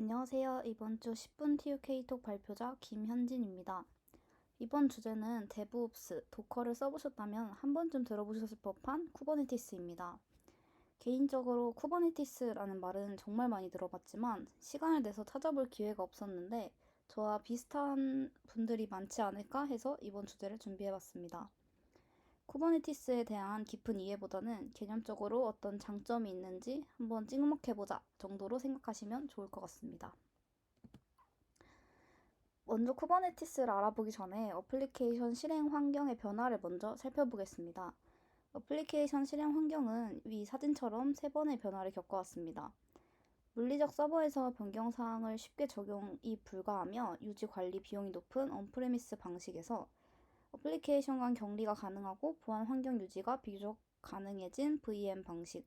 안녕하세요. 이번 주 10분 TUK톡 발표자 김현진입니다. 이번 주제는 데브옵스, 도커를 써보셨다면 한 번쯤 들어보셨을 법한 쿠버네티스입니다. 개인적으로 쿠버네티스라는 말은 정말 많이 들어봤지만 시간을 내서 찾아볼 기회가 없었는데 저와 비슷한 분들이 많지 않을까 해서 이번 주제를 준비해봤습니다. 쿠버네티스에 대한 깊은 이해보다는 개념적으로 어떤 장점이 있는지 한번 찍먹해보자 정도로 생각하시면 좋을 것 같습니다. 먼저 쿠버네티스를 알아보기 전에 어플리케이션 실행 환경의 변화를 먼저 살펴보겠습니다. 어플리케이션 실행 환경은 위 사진처럼 세 번의 변화를 겪어왔습니다. 물리적 서버에서 변경사항을 쉽게 적용이 불가하며 유지 관리 비용이 높은 온프레미스 방식에서 어플리케이션 간 격리가 가능하고 보안 환경 유지가 비교적 가능해진 VM 방식,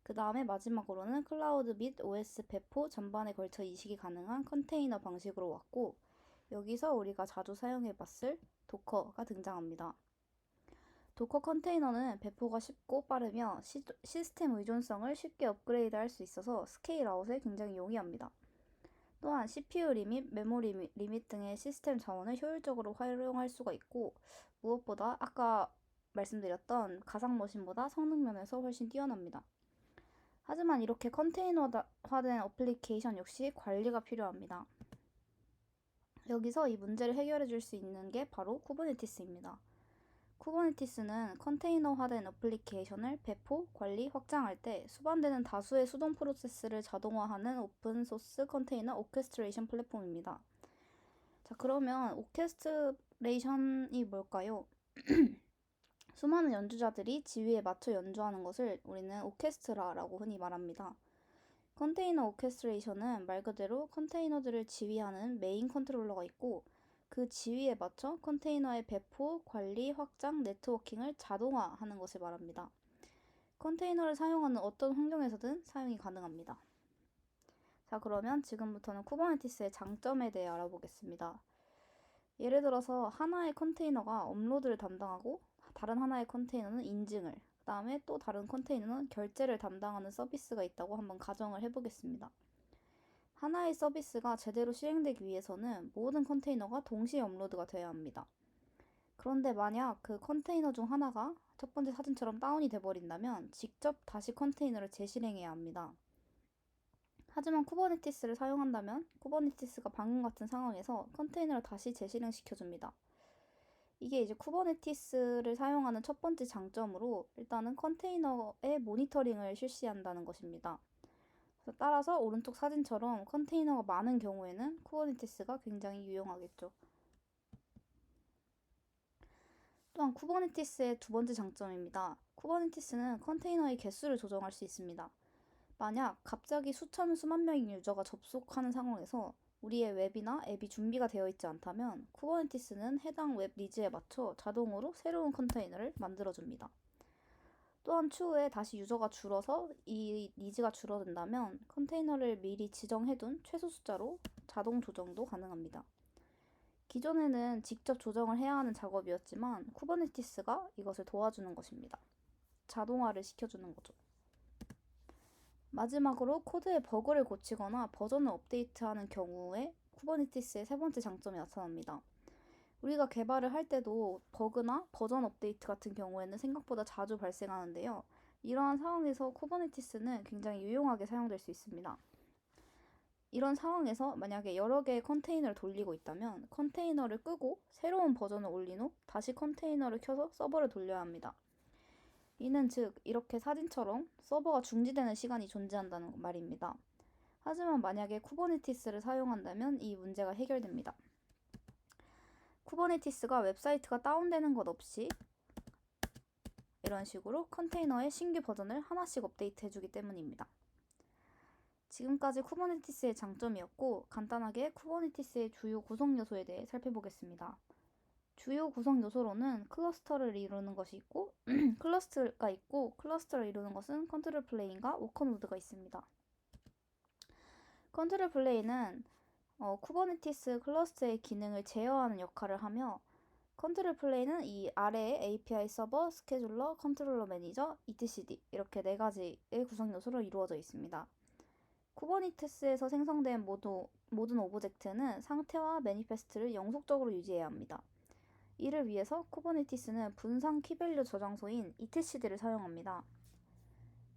그 다음에 마지막으로는 클라우드 및 OS 배포 전반에 걸쳐 이식이 가능한 컨테이너 방식으로 왔고, 여기서 우리가 자주 사용해봤을 도커가 등장합니다. 도커 컨테이너는 배포가 쉽고 빠르며 시스템 의존성을 쉽게 업그레이드 할 수 있어서 스케일 아웃에 굉장히 용이합니다. 또한 CPU 리밋, 메모리 리밋 등의 시스템 자원을 효율적으로 활용할 수가 있고, 무엇보다 아까 말씀드렸던 가상머신보다 성능 면에서 훨씬 뛰어납니다. 하지만 이렇게 컨테이너화된 어플리케이션 역시 관리가 필요합니다. 여기서 이 문제를 해결해 줄 수 있는 게 바로 쿠버네티스입니다. 쿠버네티스는 컨테이너화된 어플리케이션을 배포, 관리, 확장할 때 수반되는 다수의 수동 프로세스를 자동화하는 오픈소스 컨테이너 오케스트레이션 플랫폼입니다. 자, 그러면 오케스트레이션이 뭘까요? 수많은 연주자들이 지휘에 맞춰 연주하는 것을 우리는 오케스트라라고 흔히 말합니다. 컨테이너 오케스트레이션은 말 그대로 컨테이너들을 지휘하는 메인 컨트롤러가 있고 그 지휘에 맞춰 컨테이너의 배포, 관리, 확장, 네트워킹을 자동화하는 것을 말합니다. 컨테이너를 사용하는 어떤 환경에서든 사용이 가능합니다. 자, 그러면 지금부터는 쿠버네티스의 장점에 대해 알아보겠습니다. 예를 들어서 하나의 컨테이너가 업로드를 담당하고 다른 하나의 컨테이너는 인증을, 그 다음에 또 다른 컨테이너는 결제를 담당하는 서비스가 있다고 한번 가정을 해보겠습니다. 하나의 서비스가 제대로 실행되기 위해서는 모든 컨테이너가 동시에 업로드가 되어야 합니다. 그런데 만약 그 컨테이너 중 하나가 첫 번째 사진처럼 다운이 돼버린다면 직접 다시 컨테이너를 재실행해야 합니다. 하지만 쿠버네티스를 사용한다면 쿠버네티스가 방금 같은 상황에서 컨테이너를 다시 재실행시켜줍니다. 이게 이제 쿠버네티스를 사용하는 첫 번째 장점으로 일단은 컨테이너의 모니터링을 실시한다는 것입니다. 따라서 오른쪽 사진처럼 컨테이너가 많은 경우에는 쿠버네티스가 굉장히 유용하겠죠. 또한 쿠버네티스의 두 번째 장점입니다. 쿠버네티스는 컨테이너의 개수를 조정할 수 있습니다. 만약 갑자기 수천 수만 명의 유저가 접속하는 상황에서 우리의 웹이나 앱이 준비가 되어 있지 않다면 쿠버네티스는 해당 웹 니즈에 맞춰 자동으로 새로운 컨테이너를 만들어줍니다. 또한 추후에 다시 유저가 줄어서 이 니즈가 줄어든다면 컨테이너를 미리 지정해둔 최소 숫자로 자동 조정도 가능합니다. 기존에는 직접 조정을 해야 하는 작업이었지만 쿠버네티스가 이것을 도와주는 것입니다. 자동화를 시켜주는 거죠. 마지막으로 코드의 버그를 고치거나 버전을 업데이트하는 경우에 쿠버네티스의 세 번째 장점이 나타납니다. 우리가 개발을 할 때도 버그나 버전 업데이트 같은 경우에는 생각보다 자주 발생하는데요. 이러한 상황에서 쿠버네티스는 굉장히 유용하게 사용될 수 있습니다. 이런 상황에서 만약에 여러 개의 컨테이너를 돌리고 있다면 컨테이너를 끄고 새로운 버전을 올린 후 다시 컨테이너를 켜서 서버를 돌려야 합니다. 이는 즉 이렇게 사진처럼 서버가 중지되는 시간이 존재한다는 말입니다. 하지만 만약에 쿠버네티스를 사용한다면 이 문제가 해결됩니다. 쿠버네티스가 웹사이트가 다운되는 것 없이 이런 식으로 컨테이너의 신규 버전을 하나씩 업데이트 해주기 때문입니다. 지금까지 쿠버네티스의 장점이었고 간단하게 쿠버네티스의 주요 구성 요소에 대해 살펴보겠습니다. 주요 구성 요소로는 클러스터를 이루는 것이 있고 클러스터가 있고 클러스터를 이루는 것은 컨트롤 플레인과 워커 노드가 있습니다. 컨트롤 플레인은 쿠버네티스 클러스터의 기능을 제어하는 역할을 하며 컨트롤 플레인은 이 아래에 API 서버, 스케줄러, 컨트롤러 매니저, etc. 이렇게 네 가지의 구성 요소로 이루어져 있습니다. 쿠버니테스에서 생성된 모든 오브젝트는 상태와 매니페스트를 영속적으로 유지해야 합니다. 이를 위해서 쿠버네티스는 분산 키밸류 저장소인 etcd를 사용합니다.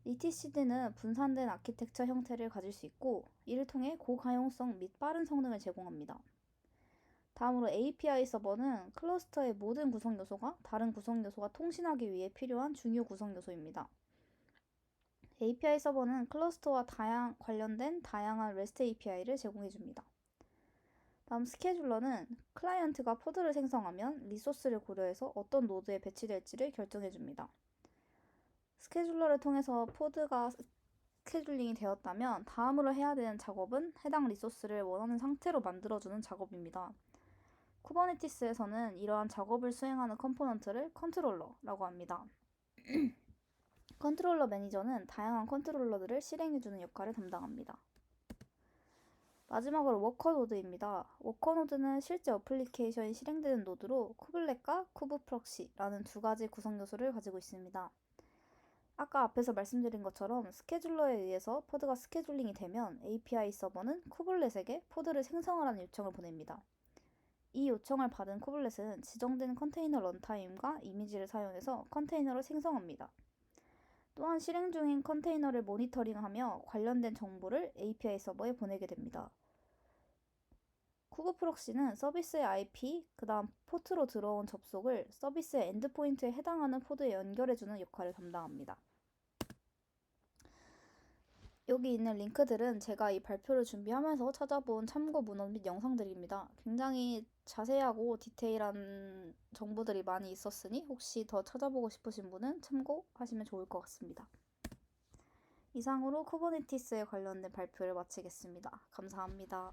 etcd는 분산된 아키텍처 형태를 가질 수 있고 이를 통해 고가용성 및 빠른 성능을 제공합니다. 다음으로 API 서버는 클러스터의 모든 구성 요소가 다른 구성 요소와 통신하기 위해 필요한 중요 구성 요소입니다. API 서버는 클러스터와 관련된 다양한 REST API를 제공해줍니다. 다음 스케줄러는 클라이언트가 포드를 생성하면 리소스를 고려해서 어떤 노드에 배치될지를 결정해줍니다. 스케줄러를 통해서 포드가 스케줄링이 되었다면 다음으로 해야 되는 작업은 해당 리소스를 원하는 상태로 만들어주는 작업입니다. 쿠버네티스에서는 이러한 작업을 수행하는 컴포넌트를 컨트롤러라고 합니다. 컨트롤러 매니저는 다양한 컨트롤러들을 실행해주는 역할을 담당합니다. 마지막으로 워커 노드입니다. 워커 노드는 실제 어플리케이션이 실행되는 노드로 쿠블렛과 쿠브프록시라는 두 가지 구성 요소를 가지고 있습니다. 아까 앞에서 말씀드린 것처럼 스케줄러에 의해서 포드가 스케줄링이 되면 API 서버는 쿠블렛에게 포드를 생성하라는 요청을 보냅니다. 이 요청을 받은 쿠블렛은 지정된 컨테이너 런타임과 이미지를 사용해서 컨테이너를 생성합니다. 또한 실행 중인 컨테이너를 모니터링하며 관련된 정보를 API 서버에 보내게 됩니다. 쿠브프록시는 서비스의 IP, 그 다음 포트로 들어온 접속을 서비스의 엔드포인트에 해당하는 포드에 연결해주는 역할을 담당합니다. 여기 있는 링크들은 제가 이 발표를 준비하면서 찾아본 참고 문헌 및 영상들입니다. 굉장히 자세하고 디테일한 정보들이 많이 있었으니 혹시 더 찾아보고 싶으신 분은 참고하시면 좋을 것 같습니다. 이상으로 쿠버네티스에 관련된 발표를 마치겠습니다. 감사합니다.